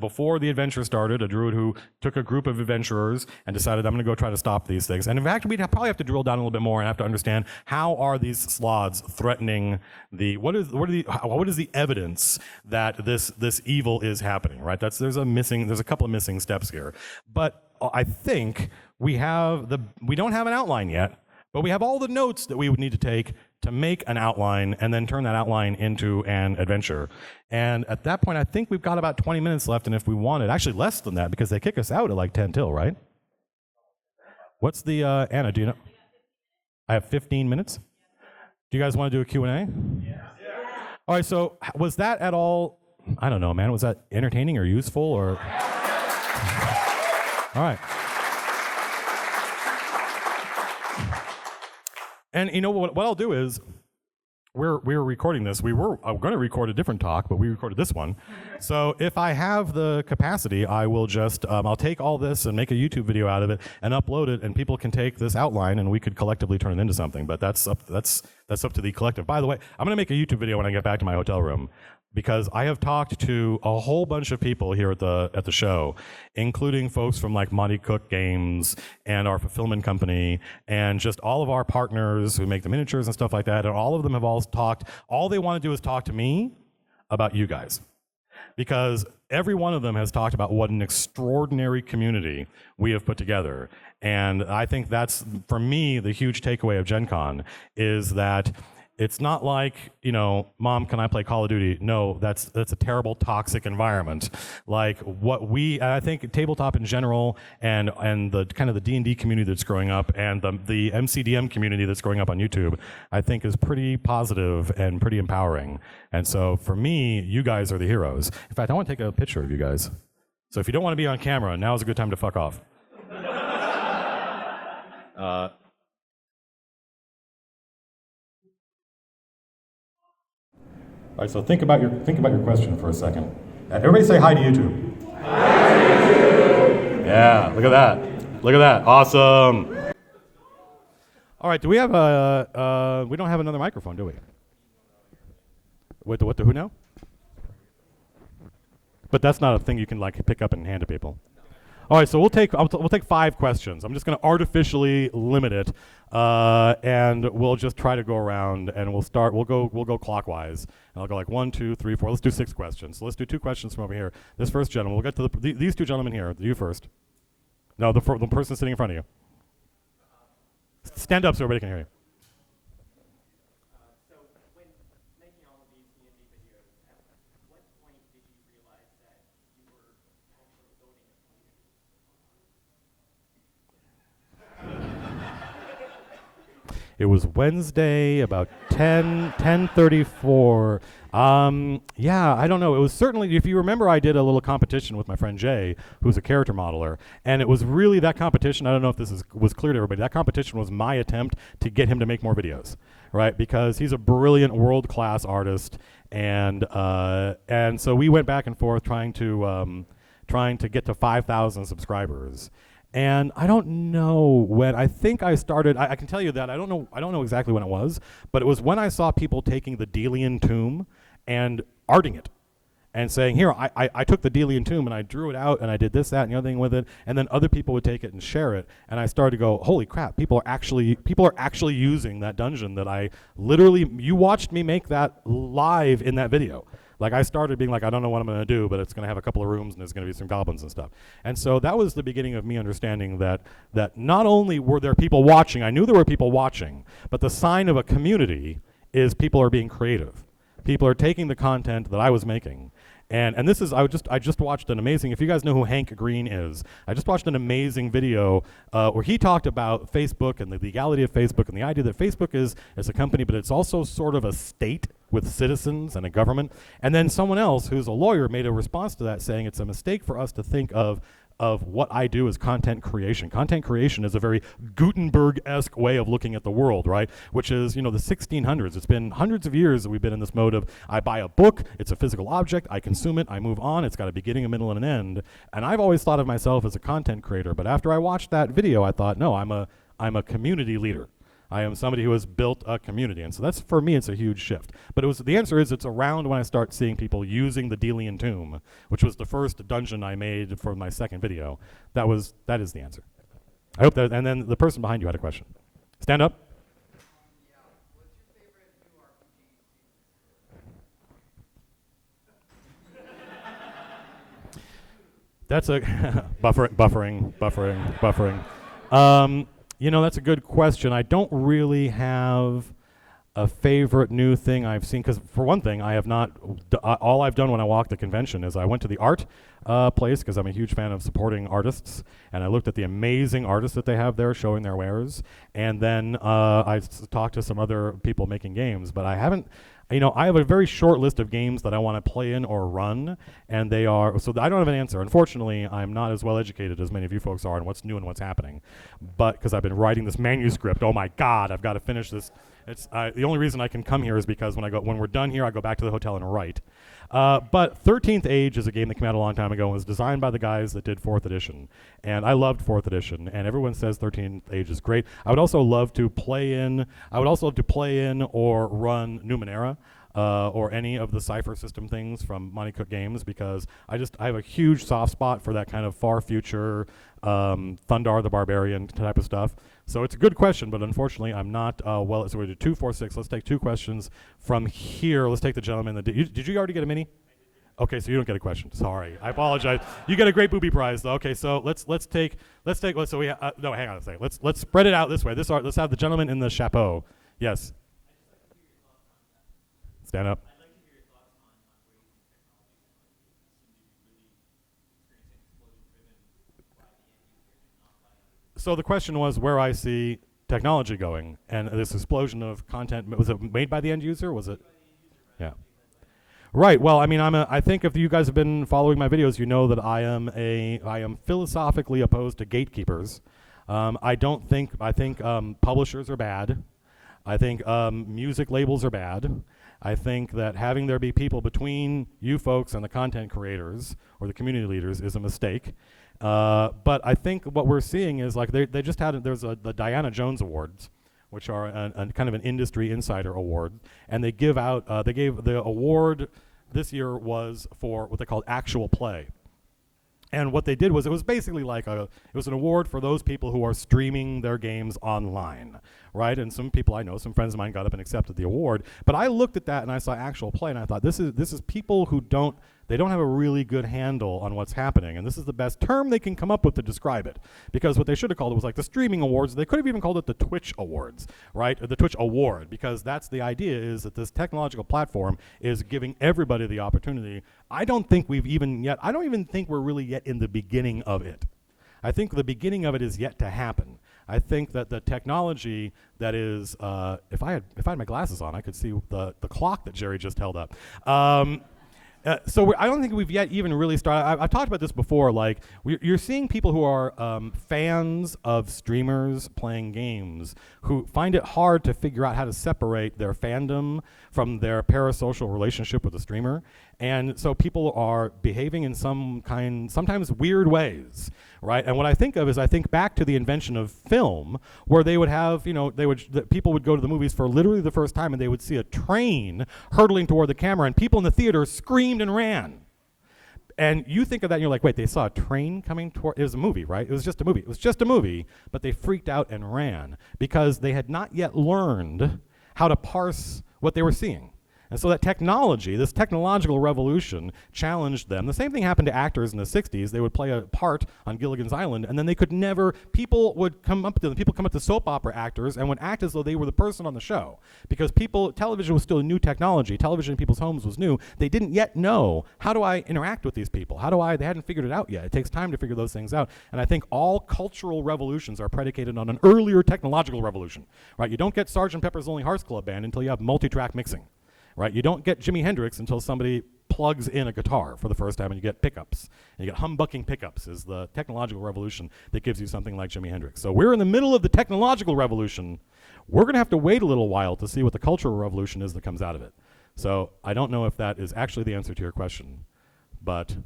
before the adventure started, a druid who took a group of adventurers and decided, I'm going to go try to stop these things. And in fact, we'd probably have to drill down a little bit more and have to understand, how are these sloths threatening what is the evidence that this evil is happening, right? There's a couple of missing steps here. But I think we don't have an outline yet, but we have all the notes that we would need to take to make an outline and then turn that outline into an adventure. And at that point, I think we've got about 20 minutes left, and if we wanted, actually less than that, because they kick us out at like 10 till, right? What's the, Anna, do you know? I have 15 minutes? Do you guys want to do a Q&A? Yeah. All right, so was that at all, I don't know, man, was that entertaining or useful or? All right. And you know what I'll do is, we're recording this. I'm going to record a different talk, but we recorded this one. So if I have the capacity, I will just, I'll take all this and make a YouTube video out of it and upload it, and people can take this outline and we could collectively turn it into something. But that's up to the collective. By the way, I'm going to make a YouTube video when I get back to my hotel room, because I have talked to a whole bunch of people here at the show, including folks from like Monty Cook Games and our fulfillment company, and just all of our partners who make the miniatures and stuff like that. And all of them have all talked. All they want to do is talk to me about you guys, because every one of them has talked about what an extraordinary community we have put together. And I think that's, for me, the huge takeaway of Gen Con is that it's not like, Mom, can I play Call of Duty? No, that's a terrible, toxic environment. Like and I think tabletop in general, and the kind of the D&D community that's growing up, and the MCDM community that's growing up on YouTube, I think is pretty positive and pretty empowering. And so for me, you guys are the heroes. In fact, I want to take a picture of you guys. So if you don't want to be on camera, now's a good time to fuck off. All right, so think about your question for a second. Everybody say hi to YouTube. Hi to YouTube. Yeah, look at that. Look at that. Awesome. All right, do we have we don't have another microphone, do we? What the who now? But that's not a thing you can like pick up and hand to people. All right, so we'll take 5 questions. I'm just going to artificially limit it, and we'll just try to go around, and we'll go clockwise, and I'll go like 1, 2, 3, 4. Let's do 6 questions. So let's do 2 questions from over here. This first gentleman. We'll get to these 2 gentlemen here. You first. No, the person sitting in front of you. Stand up so everybody can hear you. It was Wednesday, about 10:34. Yeah, I don't know. It was certainly, if you remember, I did a little competition with my friend Jay, who's a character modeler. And it was really that competition, I don't know if this was clear to everybody, that competition was my attempt to get him to make more videos, right? Because he's a brilliant, world-class artist. And so we went back and forth trying to get to 5,000 subscribers. And I don't know when, I think I started, I can tell you that I don't know exactly when it was, but it was when I saw people taking the Delian tomb and arting it and saying, here, I took the Delian tomb and I drew it out and I did this, that, and the other thing with it, and then other people would take it and share it, and I started to go, holy crap, people are actually using that dungeon that I literally, you watched me make that live in that video. Like, I started being like, I don't know what I'm going to do, but it's going to have a couple of rooms and there's going to be some goblins and stuff. And so that was the beginning of me understanding that not only were there people watching, I knew there were people watching, but the sign of a community is people are being creative. People are taking the content that I was making. And this is, I just watched an amazing, if you guys know who Hank Green is, I just watched an amazing video where he talked about Facebook and the legality of Facebook and the idea that Facebook is a company, but it's also sort of a state with citizens and a government. And then someone else who's a lawyer made a response to that saying it's a mistake for us to think of what I do as content creation. Content creation is a very Gutenberg-esque way of looking at the world, right? Which is, the 1600s. It's been hundreds of years that we've been in this mode of, I buy a book, it's a physical object, I consume it, I move on, it's got a beginning, a middle, and an end. And I've always thought of myself as a content creator, but after I watched that video, I thought, no, I'm a community leader. I am somebody who has built a community. And so that's, for me, it's a huge shift. But the answer is it's around when I start seeing people using the Delian Tomb, which was the first dungeon I made for my second video. That is the answer. I hope that, and then the person behind you had a question. Stand up. That's a buffering. That's a good question. I don't really have a favorite new thing I've seen, because for one thing, I have not, all I've done when I walked the convention is I went to the art place, because I'm a huge fan of supporting artists, and I looked at the amazing artists that they have there showing their wares, and then I talked to some other people making games, but I haven't, I have a very short list of games that I want to play in or run, and I don't have an answer. Unfortunately, I'm not as well educated as many of you folks are on what's new and what's happening, but because I've been writing this manuscript, oh my God, I've got to finish this. It's the only reason I can come here is because when we're done here, I go back to the hotel and write. But 13th Age is a game that came out a long time ago and was designed by the guys that did 4th edition. And I loved 4th edition, and everyone says 13th Age is great. I would also love to play in or run Numenera. Or any of the Cypher system things from Monty Cook Games, because I have a huge soft spot for that kind of far future Thundar the Barbarian type of stuff. So it's a good question, but unfortunately I'm not so we do 2, 4, 6. Let's take 2 questions from here. Let's take the gentleman that did you already get a mini? Okay, so you don't get a question. Sorry, I apologize. You get a great booby prize though. Okay, so let's take so we no, hang on a second. Let's spread it out this way. Let's have the gentleman in the chapeau. Yes. Stand up. I'd like to hear your thoughts on where you think technology is going. You seem to be really explosion-driven by the end users and not by others. So the question was where I see technology going, and this explosion of content. Was it made by the end user? Was it? Yeah. Right. Well, I think if you guys have been following my videos, you know that I am philosophically opposed to gatekeepers. I think publishers are bad. I think music labels are bad. I think that having there be people between you folks and the content creators or the community leaders is a mistake. But I think what we're seeing is like they just had the Diana Jones Awards, which are a kind of an industry insider award, and they gave the award this year was for what they called actual play. And what they did was it was basically like it was an award for those people who are streaming their games online, right? And some people I know, some friends of mine got up and accepted the award. But I looked at that and I saw actual play and I thought this is people who don't have a really good handle on what's happening. And this is the best term they can come up with to describe it. Because what they should have called it was like the streaming awards. They could have even called it the Twitch Awards, right? Or the Twitch Award, because that's the idea, is that this technological platform is giving everybody the opportunity. I don't even think we're really yet in the beginning of it. I think the beginning of it is yet to happen. I think that the technology that is, if I had my glasses on, I could see the clock that Jerry just held up. So I don't think we've yet even really started. I've talked about this before. Like you're seeing people who are fans of streamers playing games who find it hard to figure out how to separate their fandom from their parasocial relationship with the streamer. And so people are behaving in sometimes weird ways, right? And what I think of is I think back to the invention of film, where they would have, people would go to the movies for literally the first time and they would see a train hurtling toward the camera and people in the theater screamed and ran. And you think of that and you're like, wait, they saw a train coming toward, it was a movie, right? It was just a movie, but they freaked out and ran because they had not yet learned how to parse what they were seeing. And so that technology, this technological revolution, challenged them. The same thing happened to actors in the 60s. They would play a part on Gilligan's Island, and then they could never, people come up to soap opera actors and would act as though they were the person on the show. Because television was still a new technology. Television in people's homes was new. They didn't yet know, how do I interact with these people? They hadn't figured it out yet. It takes time to figure those things out. And I think all cultural revolutions are predicated on an earlier technological revolution, right? You don't get Sgt. Pepper's Lonely Hearts Club Band until you have multi-track mixing. Right, you don't get Jimi Hendrix until somebody plugs in a guitar for the first time and you get pickups. And you get humbucking pickups is the technological revolution that gives you something like Jimi Hendrix. So we're in the middle of the technological revolution. We're going to have to wait a little while to see what the cultural revolution is that comes out of it. So I don't know if that is actually the answer to your question, but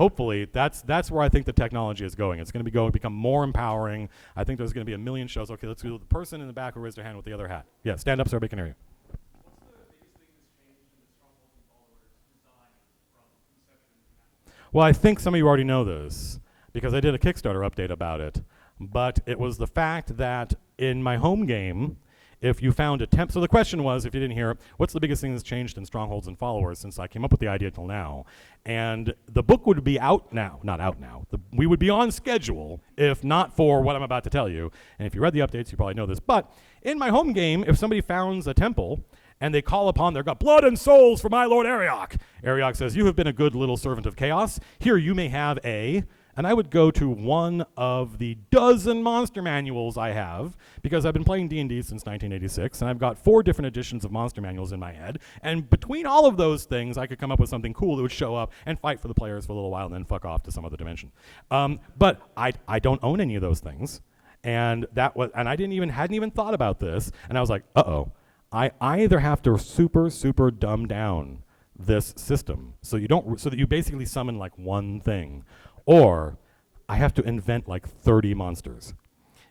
hopefully, that's where I think the technology is going. It's going to become more empowering. I think there's going to be a million shows. Okay, let's do the person in the back who raised their hand with the other hat. Yeah, stand up so everybody can hear you. Well, I think some of you already know this because I did a Kickstarter update about it. But it was the fact that in my home game, if you found a temp, so the question was, if you didn't hear it, what's the biggest thing that's changed in Strongholds and Followers since I came up with the idea till now? And the book would be out now, not out now. We would be on schedule if not for what I'm about to tell you. And if you read the updates, you probably know this. But in my home game, if somebody founds a temple and they call upon their god, blood and souls for my lord Ariok. Ariok says, you have been a good little servant of chaos. Here you may have and I would go to one of the dozen monster manuals I have, because I've been playing D&D since 1986, and I've got 4 different editions of monster manuals in my head, and between all of those things, I could come up with something cool that would show up and fight for the players for a little while and then fuck off to some other dimension. But I don't own any of those things, and I hadn't even thought about this, and I was like, uh-oh, I either have to super dumb down this system so that you basically summon like one thing, or I have to invent like 30 monsters.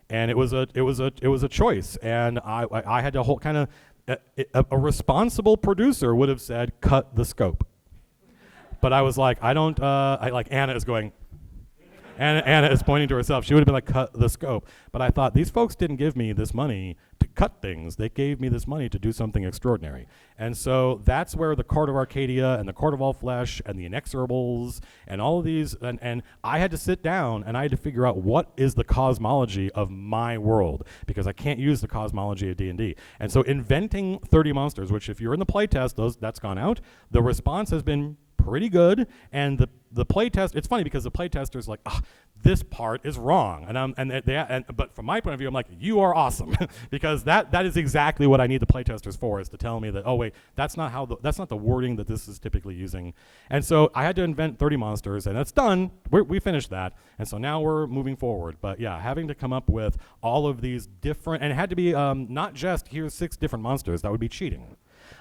And it was a choice, and I had to hold kind of a responsible producer would have said cut the scope, but I was like, I don't like Anna is going. Anna is pointing to herself. She would have been like, cut the scope. But I thought, these folks didn't give me this money to cut things. They gave me this money to do something extraordinary. And so that's where the Court of Arcadia and the Court of All Flesh and the Inexorables and all of these, and I had to sit down and I had to figure out what is the cosmology of my world, because I can't use the cosmology of D&D. And so inventing 30 monsters, which if you're in the playtest, that's gone out, the response has been pretty good, and the playtest, it's funny because the playtester's like, this part is wrong, but from my point of view, I'm like, you are awesome, because that is exactly what I need the playtesters for, is to tell me that, oh wait, that's not the wording that this is typically using. And so I had to invent 30 monsters, and that's done. We finished that, and so now we're moving forward. But yeah, having to come up with all of these different, and it had to be not just here's 6 different monsters, that would be cheating.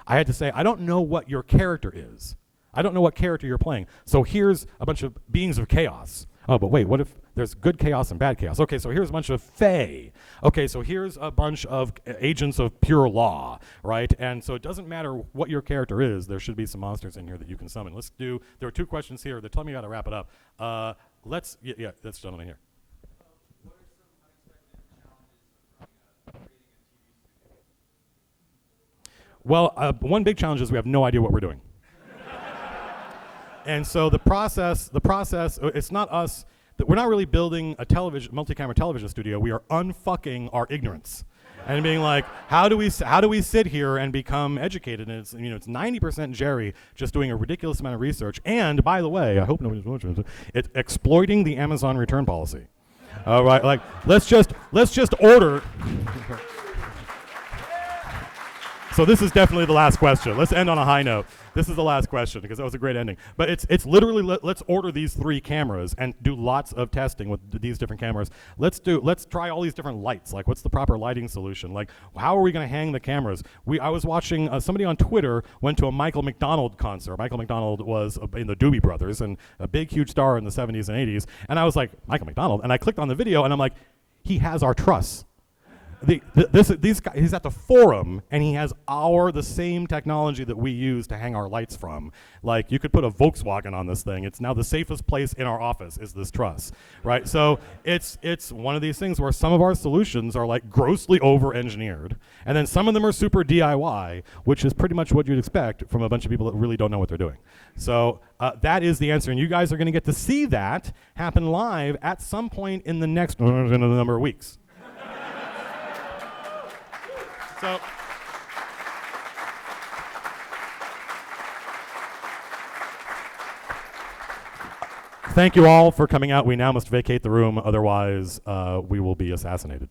I had to say, I don't know what your character is. I don't know what character you're playing. So here's a bunch of beings of chaos. Oh, but wait, what if there's good chaos and bad chaos? Okay, so here's a bunch of fae. Okay, so here's a bunch of agents of pure law, right? And so it doesn't matter what your character is, there should be some monsters in here that you can summon. There are 2 questions here. They're telling me I gotta wrap it up. This gentleman here. What are some unexpected challenges of creating a TV studio? Well, one big challenge is we have no idea what we're doing. And so the process, it's not us, we're not really building a multi-camera television studio. We are unfucking our ignorance and being like, how do we sit here and become educated? And it's 90% Jerry just doing a ridiculous amount of research. And by the way, I hope nobody's watching this, it's exploiting the Amazon return policy. All right, like let's just order. So this is definitely the last question. Let's end on a high note. This is the last question because that was a great ending. But it's literally let's order these 3 cameras and do lots of testing with these different cameras. Let's try all these different lights. Like, what's the proper lighting solution? Like, how are we going to hang the cameras? I was watching somebody on Twitter went to a Michael McDonald concert. Michael McDonald was in the Doobie Brothers and a big huge star in the 70s and 80s. And I was like, Michael McDonald, and I clicked on the video and I'm like, he has our truss. These guys, he's at the Forum, and he has the same technology that we use to hang our lights from. Like, you could put a Volkswagen on this thing. It's now the safest place in our office is this truss, right? So it's one of these things where some of our solutions are like grossly over-engineered, and then some of them are super DIY, which is pretty much what you'd expect from a bunch of people that really don't know what they're doing. So that is the answer, and you guys are going to get to see that happen live at some point in the next number of weeks. So, thank you all for coming out. We now must vacate the room, otherwise we will be assassinated.